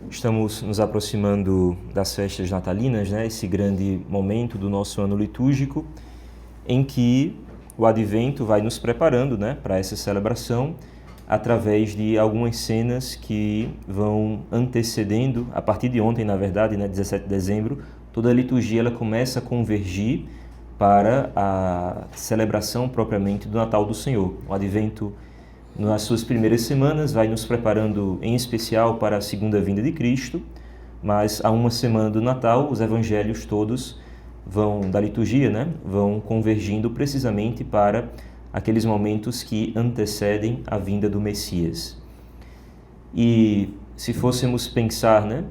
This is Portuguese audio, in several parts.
Estamos nos aproximando das festas natalinas, né? Esse grande momento do nosso ano litúrgico, em que o Advento vai nos preparando, né, para essa celebração, através de algumas cenas que vão antecedendo, a partir de ontem, na verdade, né, 17 de dezembro, toda a liturgia ela começa a convergir para a celebração propriamente do Natal do Senhor. O Advento, nas suas primeiras semanas, vai nos preparando em especial para a segunda vinda de Cristo, mas a uma semana do Natal, os evangelhos todos da liturgia, né, vão convergindo precisamente para aqueles momentos que antecedem a vinda do Messias. E se fôssemos pensar, né,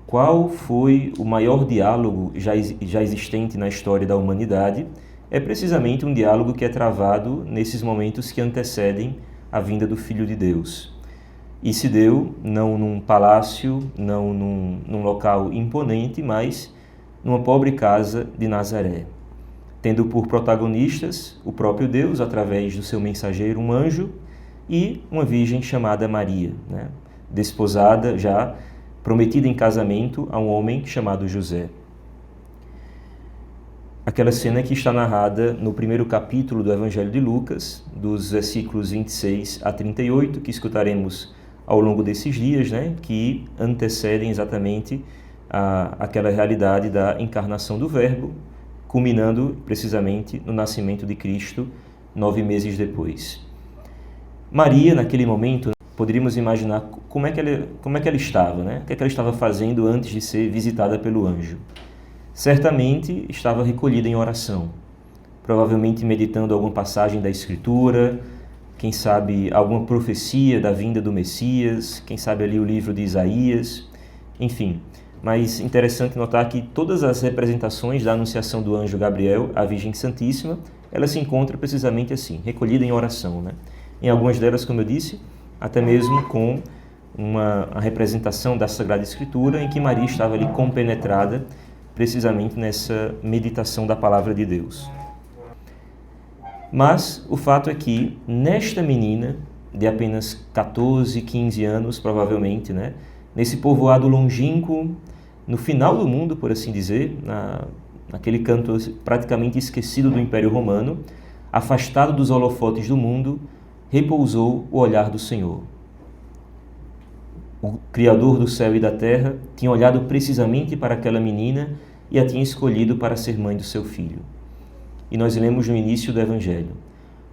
qual foi o maior diálogo já existente na história da humanidade, é precisamente um diálogo que é travado nesses momentos que antecedem a vinda do Filho de Deus. E se deu não num palácio, não num local imponente, mas numa pobre casa de Nazaré, tendo por protagonistas o próprio Deus, através do seu mensageiro, um anjo, e uma virgem chamada Maria, né? Desposada, já prometida em casamento a um homem chamado José. Aquela cena que está narrada no primeiro capítulo do Evangelho de Lucas, dos versículos 26 a 38, que escutaremos ao longo desses dias, né? Que antecedem exatamente aquela realidade da encarnação do Verbo, culminando precisamente no nascimento de Cristo 9 meses depois. Maria, naquele momento, poderíamos imaginar como é que ela estava, né? O que é que ela estava fazendo antes de ser visitada pelo anjo. Certamente estava recolhida em oração, provavelmente meditando alguma passagem da Escritura, quem sabe alguma profecia da vinda do Messias, quem sabe ali o livro de Isaías, enfim. Mas interessante notar que todas as representações da anunciação do anjo Gabriel à Virgem Santíssima, ela se encontra precisamente assim, recolhida em oração, né? Em algumas delas, como eu disse, até mesmo com a representação da Sagrada Escritura, em que Maria estava ali compenetrada precisamente nessa meditação da Palavra de Deus. Mas o fato é que nesta menina, de apenas 14, 15 anos, provavelmente, né? Nesse povoado longínquo, no final do mundo, por assim dizer, naquele canto praticamente esquecido do Império Romano, afastado dos holofotes do mundo, repousou o olhar do Senhor. O Criador do céu e da terra tinha olhado precisamente para aquela menina e a tinha escolhido para ser mãe do seu filho. E nós lemos no início do Evangelho.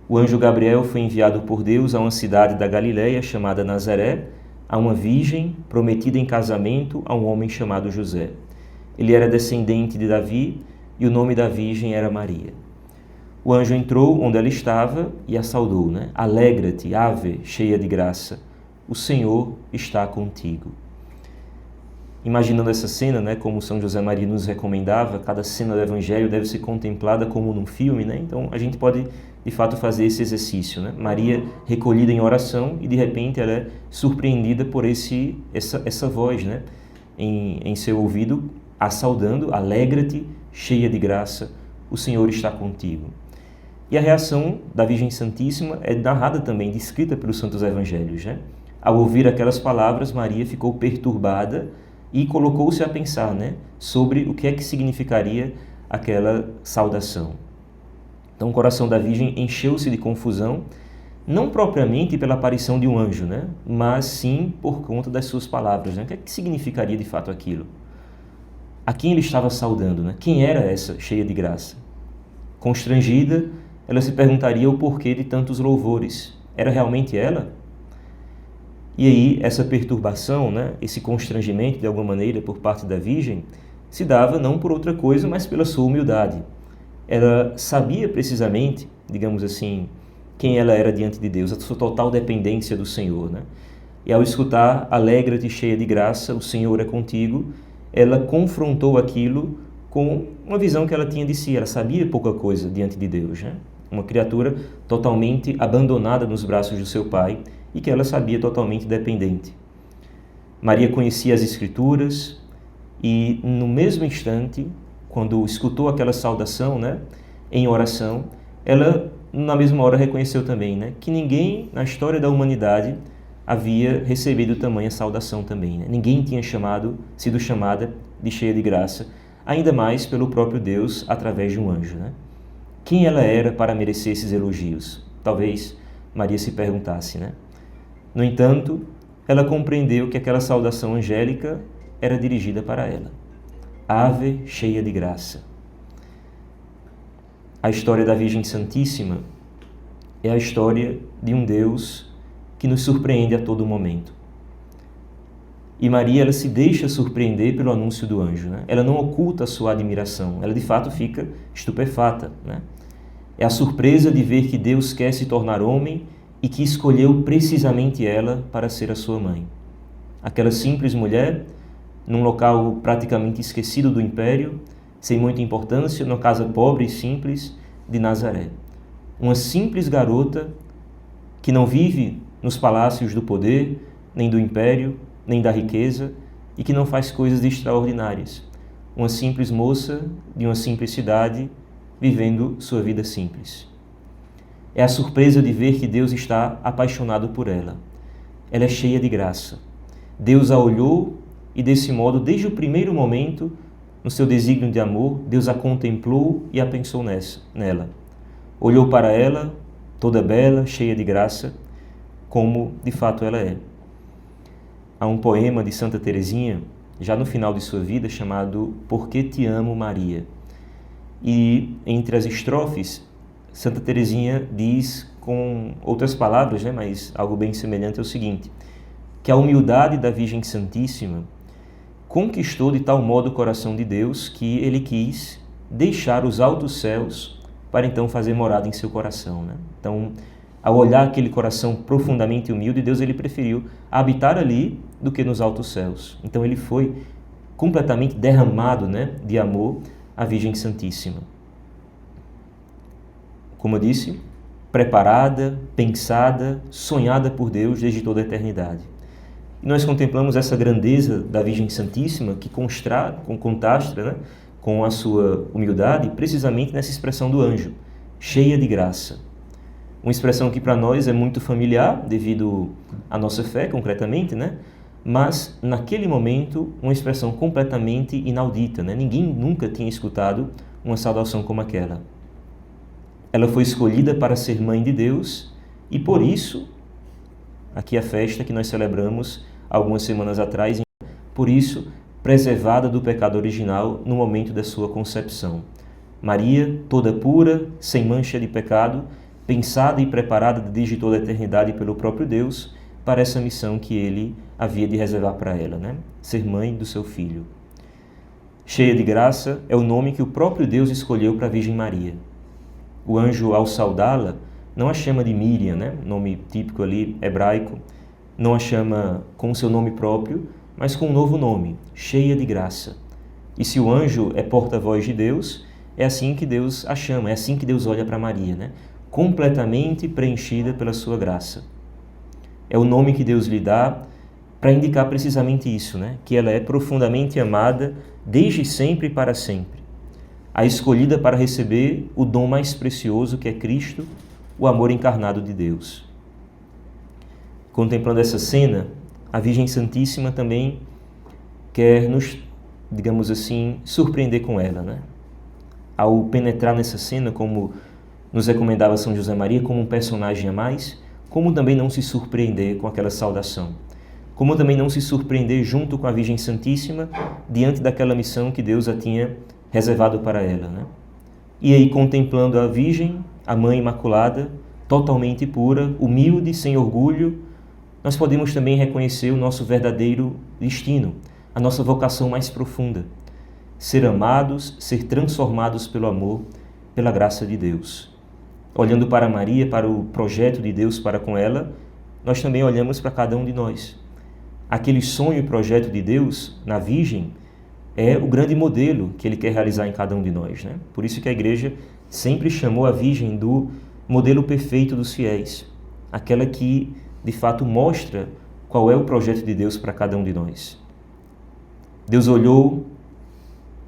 O anjo Gabriel foi enviado por Deus a uma cidade da Galileia chamada Nazaré, a uma virgem prometida em casamento a um homem chamado José. Ele era descendente de Davi e o nome da virgem era Maria. O anjo entrou onde ela estava e a saudou, né? Alegra-te, ave, cheia de graça, o Senhor está contigo. Imaginando essa cena, né, como São José Maria nos recomendava, cada cena do Evangelho deve ser contemplada como num filme, né? Então a gente pode de fato fazer esse exercício, né? Maria recolhida em oração e de repente ela é surpreendida por essa voz, né? Em seu ouvido, a saudando, alegra-te, cheia de graça, o Senhor está contigo. E a reação da Virgem Santíssima é narrada também, descrita pelos Santos Evangelhos, né? Ao ouvir aquelas palavras, Maria ficou perturbada e colocou-se a pensar, né, sobre o que é que significaria aquela saudação. Então o coração da Virgem encheu-se de confusão, não propriamente pela aparição de um anjo, né, mas sim por conta das suas palavras, né? O que é que significaria de fato aquilo? A quem ele estava saudando, né? Quem era essa cheia de graça? Constrangida, ela se perguntaria o porquê de tantos louvores. Era realmente ela? E aí, essa perturbação, né, esse constrangimento, de alguma maneira, por parte da Virgem, se dava não por outra coisa, mas pela sua humildade. Ela sabia precisamente, digamos assim, quem ela era diante de Deus, a sua total dependência do Senhor, né? E ao escutar, alegra-te, cheia de graça, o Senhor é contigo, ela confrontou aquilo com uma visão que ela tinha de si. Ela sabia pouca coisa diante de Deus, né? Uma criatura totalmente abandonada nos braços do seu pai, e que ela sabia totalmente dependente. Maria conhecia as Escrituras e, no mesmo instante, quando escutou aquela saudação, né, em oração, ela, na mesma hora, reconheceu também, né, que ninguém na história da humanidade havia recebido tamanha saudação também, né? Ninguém tinha sido chamada de cheia de graça, ainda mais pelo próprio Deus através de um anjo, né? Quem ela era para merecer esses elogios? Talvez Maria se perguntasse, né? No entanto, ela compreendeu que aquela saudação angélica era dirigida para ela. Ave, cheia de graça. A história da Virgem Santíssima é a história de um Deus que nos surpreende a todo momento. E Maria, ela se deixa surpreender pelo anúncio do anjo, né? Ela não oculta a sua admiração, ela de fato fica estupefata, né? É a surpresa de ver que Deus quer se tornar homem e que escolheu precisamente ela para ser a sua mãe. Aquela simples mulher, num local praticamente esquecido do império, sem muita importância, numa casa pobre e simples de Nazaré. Uma simples garota que não vive nos palácios do poder, nem do império, nem da riqueza, e que não faz coisas extraordinárias. Uma simples moça de uma simples cidade, vivendo sua vida simples. É a surpresa de ver que Deus está apaixonado por ela. Ela é cheia de graça. Deus a olhou e, desse modo, desde o primeiro momento, no seu desígnio de amor, Deus a contemplou e a pensou nela. Olhou para ela, toda bela, cheia de graça, como de fato ela é. Há um poema de Santa Teresinha, já no final de sua vida, chamado Por que te amo, Maria? E entre as estrofes, Santa Teresinha diz com outras palavras, né, mas algo bem semelhante, é o seguinte, que a humildade da Virgem Santíssima conquistou de tal modo o coração de Deus que ele quis deixar os altos céus para então fazer morada em seu coração, né? Então, ao olhar aquele coração profundamente humilde, Deus ele preferiu habitar ali do que nos altos céus. Então ele foi completamente derramado, né, de amor à Virgem Santíssima. Como eu disse, preparada, pensada, sonhada por Deus desde toda a eternidade. E nós contemplamos essa grandeza da Virgem Santíssima que contrasta, né, com a sua humildade, precisamente nessa expressão do anjo, cheia de graça. Uma expressão que para nós é muito familiar, devido à nossa fé, concretamente, né? Mas, naquele momento, uma expressão completamente inaudita, né? Ninguém nunca tinha escutado uma saudação como aquela. Ela foi escolhida para ser mãe de Deus e, por isso, aqui a festa que nós celebramos algumas semanas atrás, por isso, preservada do pecado original no momento da sua concepção. Maria, toda pura, sem mancha de pecado, pensada e preparada desde toda a eternidade pelo próprio Deus para essa missão que ele havia de reservar para ela, né? Ser mãe do seu filho. Cheia de graça é o nome que o próprio Deus escolheu para a Virgem Maria. O anjo, ao saudá-la, não a chama de Miriam, né? Nome típico ali hebraico, não a chama com o seu nome próprio, mas com um novo nome, cheia de graça. E se o anjo é porta-voz de Deus, é assim que Deus a chama, é assim que Deus olha para Maria, né? Completamente preenchida pela sua graça. É o nome que Deus lhe dá para indicar precisamente isso, né? Que ela é profundamente amada desde sempre e para sempre. A escolhida para receber o dom mais precioso que é Cristo, o amor encarnado de Deus. Contemplando essa cena, a Virgem Santíssima também quer nos, digamos assim, surpreender com ela, né? Ao penetrar nessa cena, como nos recomendava São José Maria, como um personagem a mais, como também não se surpreender com aquela saudação. Como também não se surpreender junto com a Virgem Santíssima diante daquela missão que Deus a tinha reservado para ela, né? E aí, contemplando a Virgem, a Mãe Imaculada, totalmente pura, humilde, sem orgulho, nós podemos também reconhecer o nosso verdadeiro destino, a nossa vocação mais profunda. Ser amados, ser transformados pelo amor, pela graça de Deus. Olhando para Maria, para o projeto de Deus para com ela, nós também olhamos para cada um de nós. Aquele sonho e projeto de Deus na Virgem é o grande modelo que Ele quer realizar em cada um de nós, né? Por isso que a Igreja sempre chamou a Virgem do modelo perfeito dos fiéis, aquela que, de fato, mostra qual é o projeto de Deus para cada um de nós. Deus olhou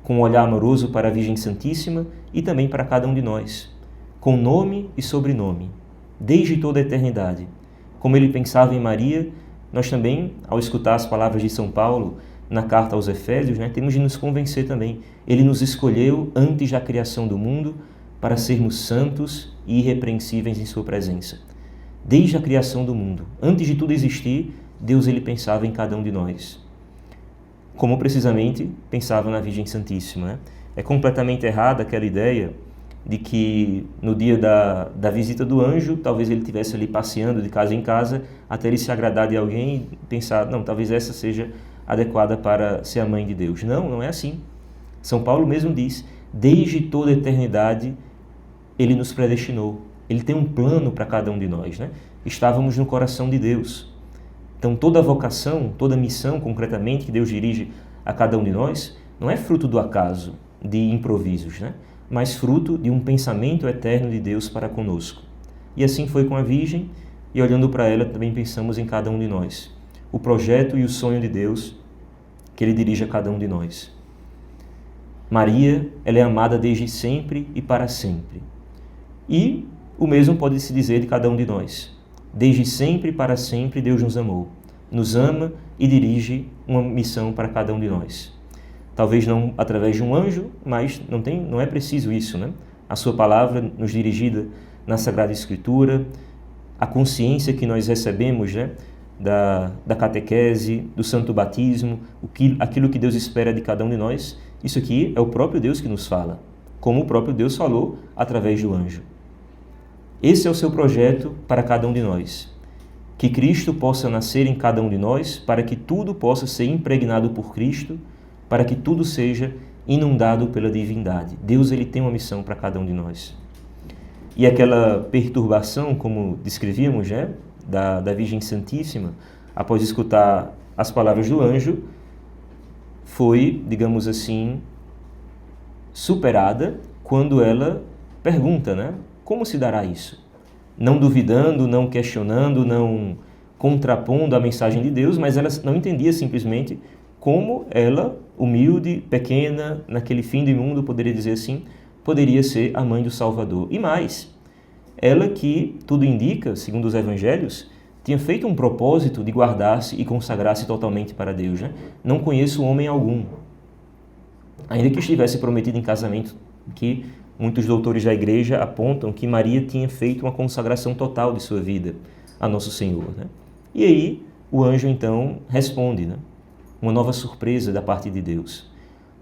com um olhar amoroso para a Virgem Santíssima e também para cada um de nós, com nome e sobrenome, desde toda a eternidade. Como Ele pensava em Maria, nós também, ao escutar as palavras de São Paulo na carta aos Efésios, temos de nos convencer também. Ele nos escolheu antes da criação do mundo para sermos santos e irrepreensíveis em sua presença. Desde a criação do mundo, antes de tudo existir, Deus ele pensava em cada um de nós. Como precisamente pensava na Virgem Santíssima. É completamente errada aquela ideia de que no dia da visita do anjo, talvez ele estivesse ali passeando de casa em casa, até ele se agradar de alguém e pensar, não, talvez essa seja adequada para ser a mãe de Deus. Não, não é assim. São Paulo mesmo diz, desde toda a eternidade, ele nos predestinou. Ele tem um plano para cada um de nós, Estávamos no coração de Deus. Então toda vocação, toda missão, concretamente, que Deus dirige a cada um de nós, não é fruto do acaso, de improvisos, mas fruto de um pensamento eterno de Deus para conosco. E assim foi com a Virgem, e olhando para ela também pensamos em cada um de nós. O projeto e o sonho de Deus que Ele dirige a cada um de nós. Maria, ela é amada desde sempre e para sempre. E o mesmo pode se dizer de cada um de nós. Desde sempre e para sempre Deus nos amou. Nos ama e dirige uma missão para cada um de nós. Talvez não através de um anjo, mas não é preciso isso, A sua palavra nos dirigida na Sagrada Escritura, a consciência que nós recebemos, da catequese, do santo batismo, aquilo que Deus espera de cada um de nós, isso aqui é o próprio Deus que nos fala, como o próprio Deus falou através do anjo. Esse é o seu projeto para cada um de nós. Que Cristo possa nascer em cada um de nós, para que tudo possa ser impregnado por Cristo, para que tudo seja inundado pela divindade. Deus ele tem uma missão para cada um de nós. E aquela perturbação, como descrevíamos, da Virgem Santíssima, após escutar as palavras do anjo, foi, digamos assim, superada quando ela pergunta, como se dará isso? Não duvidando, não questionando, não contrapondo a mensagem de Deus, mas ela não entendia simplesmente como ela, humilde, pequena, naquele fim do mundo, poderia dizer assim, poderia ser a mãe do Salvador. E mais, ela que, tudo indica, segundo os evangelhos, tinha feito um propósito de guardar-se e consagrar-se totalmente para Deus. Não conheço homem algum, ainda que estivesse prometido em casamento, que muitos doutores da igreja apontam que Maria tinha feito uma consagração total de sua vida a Nosso Senhor. E aí o anjo então responde, uma nova surpresa da parte de Deus.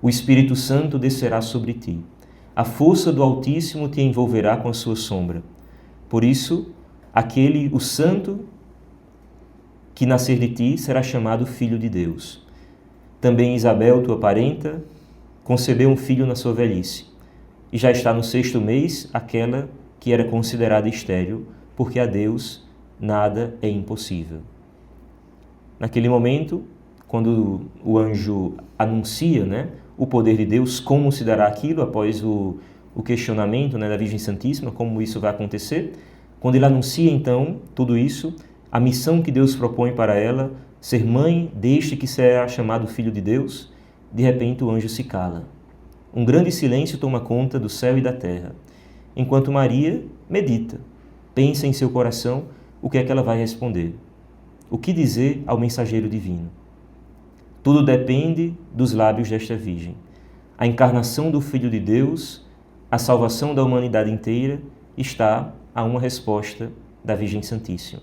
O Espírito Santo descerá sobre ti. A força do Altíssimo te envolverá com a sua sombra. Por isso, o santo que nascer de ti será chamado Filho de Deus. Também Isabel, tua parenta, concebeu um filho na sua velhice. E já está no 6º mês aquela que era considerada estéril, porque a Deus nada é impossível. Naquele momento, quando o anjo anuncia o poder de Deus, como se dará aquilo após o questionamento da Virgem Santíssima, como isso vai acontecer, quando ele anuncia então tudo isso, a missão que Deus propõe para ela, ser mãe deste que será chamado Filho de Deus, de repente o anjo se cala. Um grande silêncio toma conta do céu e da terra, enquanto Maria medita, pensa em seu coração o que é que ela vai responder. O que dizer ao mensageiro divino? Tudo depende dos lábios desta Virgem. A encarnação do Filho de Deus, a salvação da humanidade inteira, está a uma resposta da Virgem Santíssima.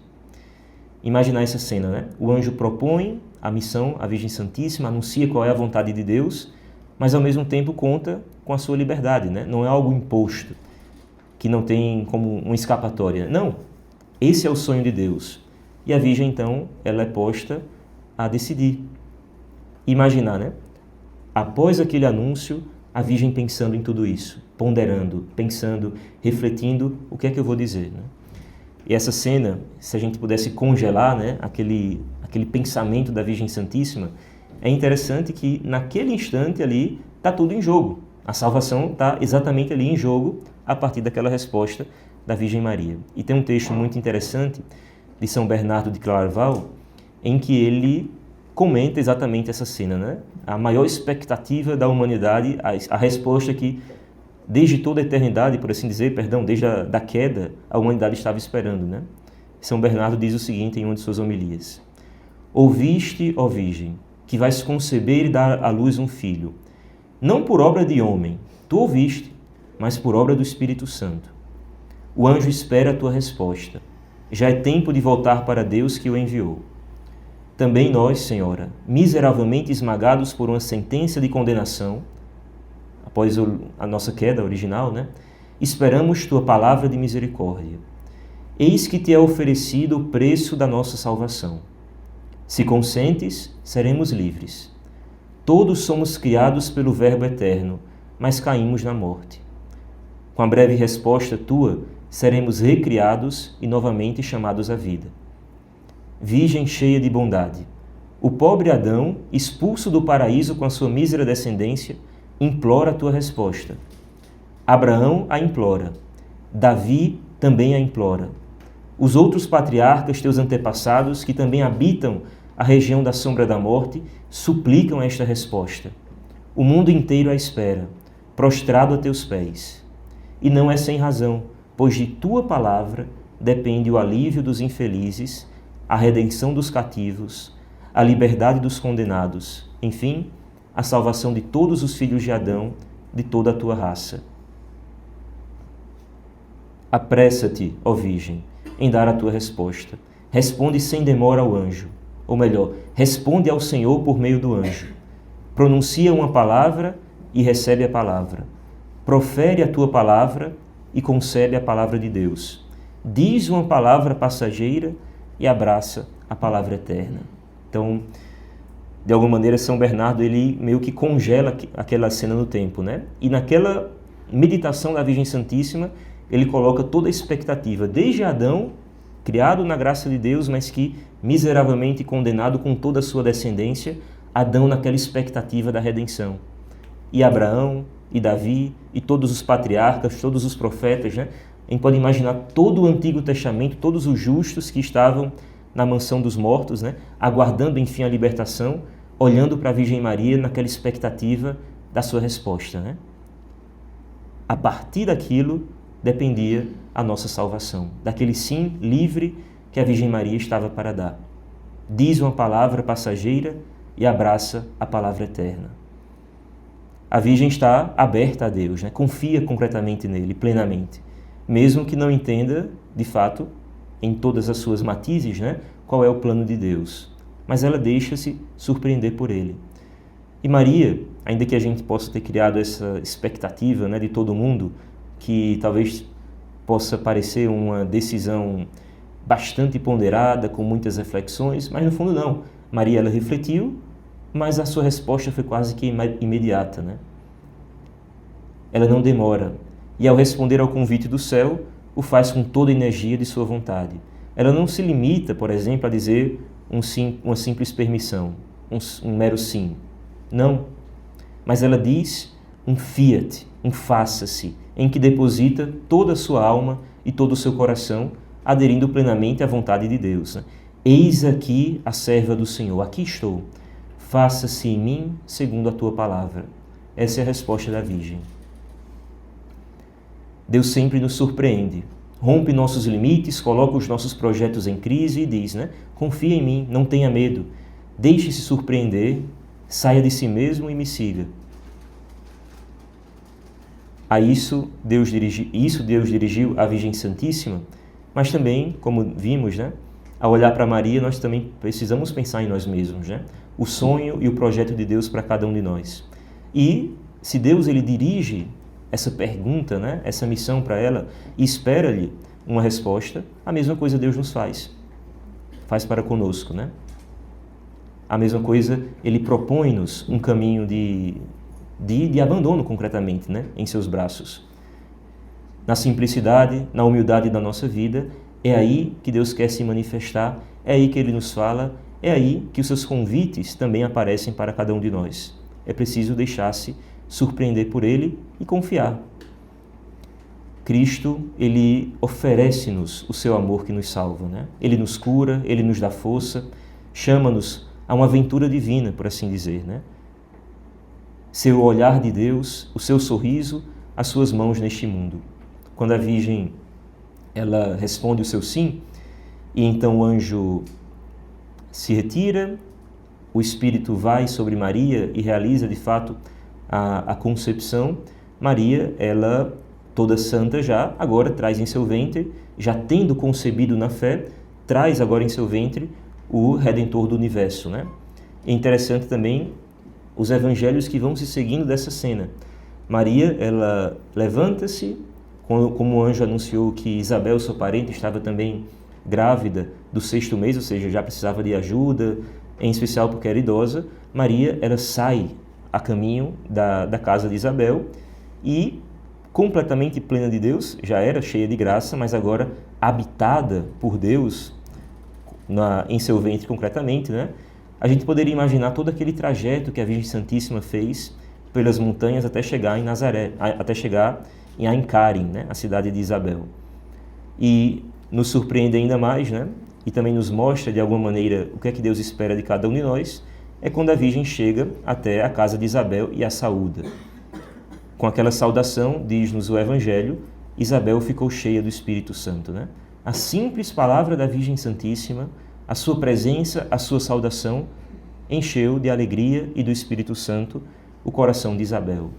Imaginar essa cena, O anjo propõe a missão à Virgem Santíssima, anuncia qual é a vontade de Deus, mas ao mesmo tempo conta com a sua liberdade, Não é algo imposto, que não tem como uma escapatória. Não, esse é o sonho de Deus. E a Virgem, então, ela é posta a decidir. Imaginar, Após aquele anúncio, a Virgem pensando em tudo isso, ponderando, pensando, refletindo, o que é que eu vou dizer, E essa cena, se a gente pudesse congelar, aquele pensamento da Virgem Santíssima, é interessante que naquele instante ali está tudo em jogo. A salvação está exatamente ali em jogo a partir daquela resposta da Virgem Maria. E tem um texto muito interessante de São Bernardo de Claraval, em que ele comenta exatamente essa cena, A maior expectativa da humanidade, a resposta que desde toda a eternidade, por assim dizer, desde a queda, a humanidade estava esperando, São Bernardo diz o seguinte em uma de suas homilias: Ouviste, ó Virgem, que vais conceber e dar à luz um filho. Não por obra de homem, tu ouviste, mas por obra do Espírito Santo. O anjo espera a tua resposta. Já é tempo de voltar para Deus que o enviou. Também nós, Senhora, miseravelmente esmagados por uma sentença de condenação, após a nossa queda original, esperamos tua palavra de misericórdia. Eis que te é oferecido o preço da nossa salvação. Se consentes, seremos livres. Todos somos criados pelo Verbo eterno, mas caímos na morte. Com a breve resposta tua, seremos recriados e novamente chamados à vida. Virgem cheia de bondade, o pobre Adão, expulso do paraíso com a sua mísera descendência, implora a tua resposta. Abraão a implora. Davi também a implora. Os outros patriarcas, teus antepassados, que também habitam a região da sombra da morte, suplicam esta resposta. O mundo inteiro a espera, prostrado a teus pés. E não é sem razão, pois de tua palavra depende o alívio dos infelizes, a redenção dos cativos, a liberdade dos condenados, enfim, a salvação de todos os filhos de Adão, de toda a tua raça. Apressa-te, ó Virgem, em dar a tua resposta. Responde sem demora ao anjo, ou melhor, responde ao Senhor por meio do anjo. Pronuncia uma palavra e recebe a palavra. Profere a tua palavra e concebe a palavra de Deus. Diz uma palavra passageira e abraça a palavra eterna. Então, de alguma maneira, São Bernardo ele meio que congela aquela cena no tempo, E naquela meditação da Virgem Santíssima, ele coloca toda a expectativa, desde Adão, criado na graça de Deus, mas que miseravelmente condenado com toda a sua descendência, Adão naquela expectativa da redenção. E Abraão, e Davi, e todos os patriarcas, todos os profetas, A gente pode imaginar todo o Antigo Testamento, todos os justos que estavam na mansão dos mortos, aguardando enfim a libertação, olhando para a Virgem Maria naquela expectativa da sua resposta. A partir daquilo dependia a nossa salvação, daquele sim livre que a Virgem Maria estava para dar. Diz uma palavra passageira e abraça a palavra eterna. A Virgem está aberta a Deus, confia concretamente nele, plenamente, mesmo que não entenda, de fato, em todas as suas matizes, qual é o plano de Deus. Mas ela deixa-se surpreender por ele. E Maria, ainda que a gente possa ter criado essa expectativa de todo mundo, que talvez possa parecer uma decisão bastante ponderada, com muitas reflexões, mas no fundo não. Maria, ela refletiu, mas a sua resposta foi quase que imediata. Ela não demora. E ao responder ao convite do céu, o faz com toda a energia de sua vontade. Ela não se limita, por exemplo, a dizer uma simples permissão, um mero sim. Não. Mas ela diz um fiat, um faça-se, em que deposita toda a sua alma e todo o seu coração, aderindo plenamente à vontade de Deus. Eis aqui a serva do Senhor, aqui estou. Faça-se em mim segundo a tua palavra. Essa é a resposta da Virgem. Deus sempre nos surpreende, rompe nossos limites, coloca os nossos projetos em crise e diz, confia em mim, não tenha medo, deixe-se surpreender, saia de si mesmo e me siga. A isso Deus dirigiu à Virgem Santíssima, mas também, como vimos, ao olhar para Maria, nós também precisamos pensar em nós mesmos, o sonho e o projeto de Deus para cada um de nós. E se Deus ele dirige essa pergunta, essa missão para ela, e espera-lhe uma resposta, a mesma coisa Deus nos faz para conosco. A mesma coisa, ele propõe-nos um caminho de abandono, concretamente, em seus braços. Na simplicidade, na humildade da nossa vida, é aí que Deus quer se manifestar, é aí que ele nos fala, é aí que os seus convites também aparecem para cada um de nós. É preciso deixar-se surpreender por ele e confiar. Cristo, ele oferece-nos o seu amor que nos salva, Ele nos cura, ele nos dá força, chama-nos a uma aventura divina, por assim dizer, Seu olhar de Deus, o seu sorriso, as suas mãos neste mundo. Quando a Virgem, ela responde o seu sim, e então o anjo se retira, o Espírito vai sobre Maria e realiza de fato a concepção. Maria, ela, toda santa já, agora traz em seu ventre, já tendo concebido na fé, traz agora em seu ventre o Redentor do Universo, né? É interessante também os evangelhos que vão se seguindo dessa cena. Maria, ela levanta-se, como o anjo anunciou que Isabel, sua parente, estava também grávida do 6º mês, ou seja, já precisava de ajuda, em especial porque era idosa. Maria, ela sai a caminho da casa de Isabel e, completamente plena de Deus, já era cheia de graça, mas agora habitada por Deus em seu ventre concretamente, né? A gente poderia imaginar todo aquele trajeto que a Virgem Santíssima fez pelas montanhas até chegar em Nazaré, até chegar em Ain-Karim, né? A cidade de Isabel. E nos surpreende ainda mais, né? E também nos mostra de alguma maneira o que é que Deus espera de cada um de nós, é quando a Virgem chega até a casa de Isabel e a saúda. Com aquela saudação, diz-nos o Evangelho, Isabel ficou cheia do Espírito Santo, né? A simples palavra da Virgem Santíssima, a sua presença, a sua saudação, encheu de alegria e do Espírito Santo o coração de Isabel.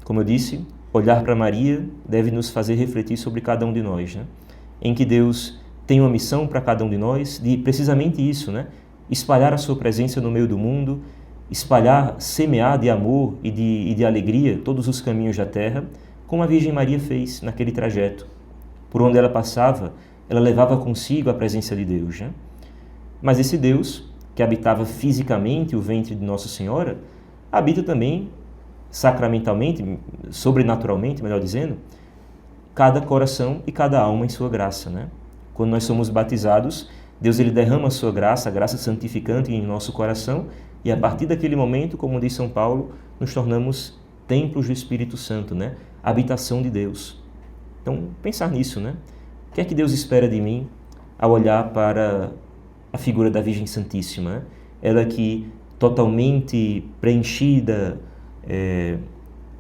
Como eu disse, olhar para Maria deve nos fazer refletir sobre cada um de nós, né? Em que Deus tem uma missão para cada um de nós, de precisamente isso, né? Espalhar a sua presença no meio do mundo, espalhar, semear de amor e de alegria todos os caminhos da terra, como a Virgem Maria fez naquele trajeto. Por onde ela passava, ela levava consigo a presença de Deus, né? Mas esse Deus, que habitava fisicamente o ventre de Nossa Senhora, habita também sacramentalmente, sobrenaturalmente, melhor dizendo, cada coração e cada alma em sua graça, né? Quando nós somos batizados, Deus ele derrama a sua graça, a graça santificante em nosso coração, e a partir daquele momento, como diz São Paulo, nos tornamos templos do Espírito Santo, né? Habitação de Deus. Então, pensar nisso, né? O que é que Deus espera de mim ao olhar para a figura da Virgem Santíssima, né? Ela que totalmente preenchida,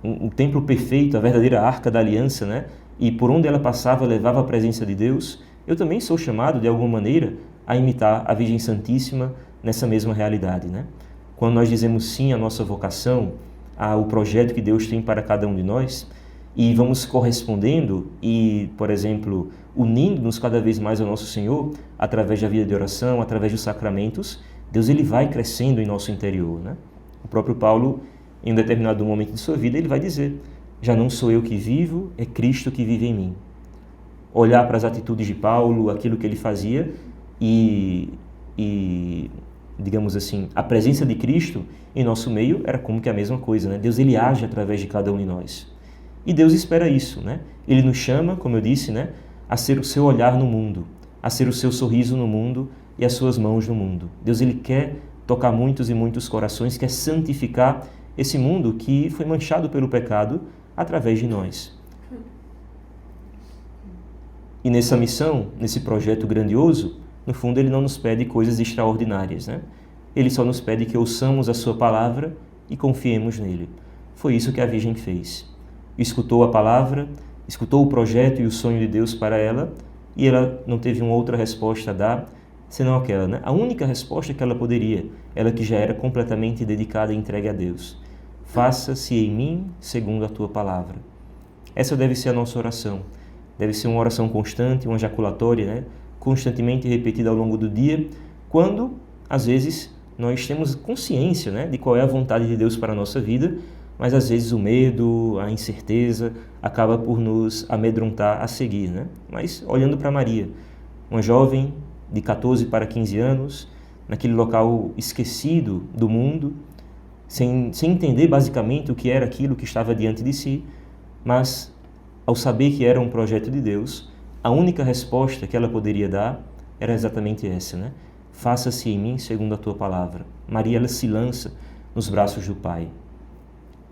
um templo perfeito, a verdadeira arca da aliança, né? E por onde ela passava levava a presença de Deus. Eu também sou chamado, de alguma maneira, a imitar a Virgem Santíssima nessa mesma realidade, né? Quando nós dizemos sim à nossa vocação, ao projeto que Deus tem para cada um de nós, e vamos correspondendo e, por exemplo, unindo-nos cada vez mais ao nosso Senhor, através da vida de oração, através dos sacramentos, Deus ele vai crescendo em nosso interior, né? O próprio Paulo, em um determinado momento de sua vida, ele vai dizer: já não sou eu que vivo, é Cristo que vive em mim. Olhar para as atitudes de Paulo, aquilo que ele fazia e digamos assim, a presença de Cristo em nosso meio era como que a mesma coisa, né? Deus ele age através de cada um de nós. E Deus espera isso, né? Ele nos chama, como eu disse, né, a ser o seu olhar no mundo, a ser o seu sorriso no mundo e as suas mãos no mundo. Deus ele quer tocar muitos e muitos corações, quer santificar esse mundo que foi manchado pelo pecado através de nós. E nessa missão, nesse projeto grandioso, no fundo ele não nos pede coisas extraordinárias, né? Ele só nos pede que ouçamos a sua palavra e confiemos nele. Foi isso que a Virgem fez. Escutou a palavra, escutou o projeto e o sonho de Deus para ela, e ela não teve uma outra resposta a dar, senão aquela, né? A única resposta que ela poderia, ela que já era completamente dedicada e entregue a Deus. Faça-se em mim segundo a tua palavra. Essa deve ser a nossa oração. Deve ser uma oração constante, uma ejaculatória, né? Constantemente repetida ao longo do dia, quando, às vezes, nós temos consciência, né, de qual é a vontade de Deus para a nossa vida, mas às vezes o medo, a incerteza acaba por nos amedrontar a seguir, né? Mas olhando para Maria, uma jovem de 14 para 15 anos, naquele local esquecido do mundo, sem entender basicamente o que era aquilo que estava diante de si, mas ao saber que era um projeto de Deus, a única resposta que ela poderia dar era exatamente essa, né? Faça-se em mim segundo a tua palavra. Maria, ela se lança nos braços do Pai.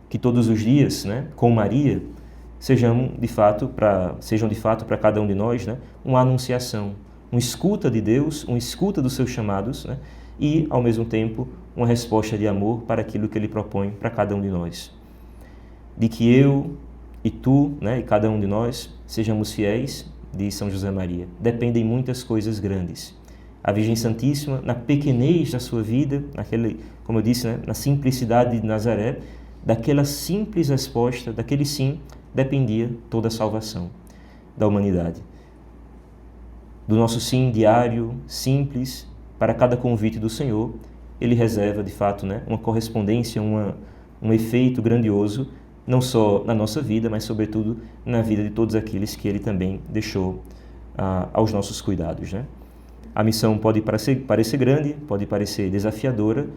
Que todos os dias, né, com Maria, sejam de fato para cada um de nós, né, uma anunciação, uma escuta de Deus, uma escuta dos seus chamados, né, e, ao mesmo tempo, uma resposta de amor para aquilo que Ele propõe para cada um de nós. De que eu e tu, né, e cada um de nós, sejamos fiéis, diz São José Maria, dependem muitas coisas grandes. A Virgem Santíssima, na pequenez da sua vida, como eu disse, né, na simplicidade de Nazaré, daquela simples resposta, daquele sim, dependia toda a salvação da humanidade. Do nosso sim diário, simples, para cada convite do Senhor, Ele reserva, de fato, né, uma correspondência, um efeito grandioso, não só na nossa vida, mas, sobretudo, na vida de todos aqueles que Ele também deixou aos nossos cuidados, né? A missão pode parecer grande, pode parecer desafiadora,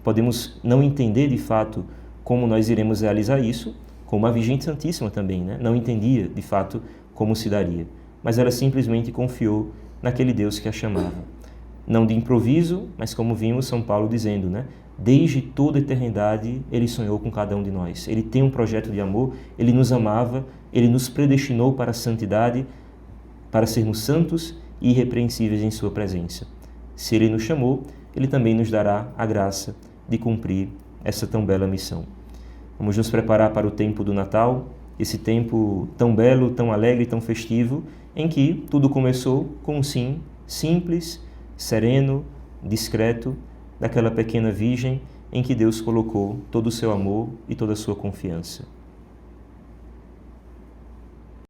podemos não entender, de fato, como nós iremos realizar isso, como a Virgem Santíssima também, né? Não entendia, de fato, como se daria. Mas ela simplesmente confiou naquele Deus que a chamava. Não de improviso, mas como vimos São Paulo dizendo, né? Desde toda a eternidade, Ele sonhou com cada um de nós. Ele tem um projeto de amor, Ele nos amava, Ele nos predestinou para a santidade, para sermos santos e irrepreensíveis em Sua presença. Se Ele nos chamou, Ele também nos dará a graça de cumprir essa tão bela missão. Vamos nos preparar para o tempo do Natal, esse tempo tão belo, tão alegre, tão festivo, em que tudo começou com um sim simples, sereno, discreto, daquela pequena virgem em que Deus colocou todo o seu amor e toda a sua confiança.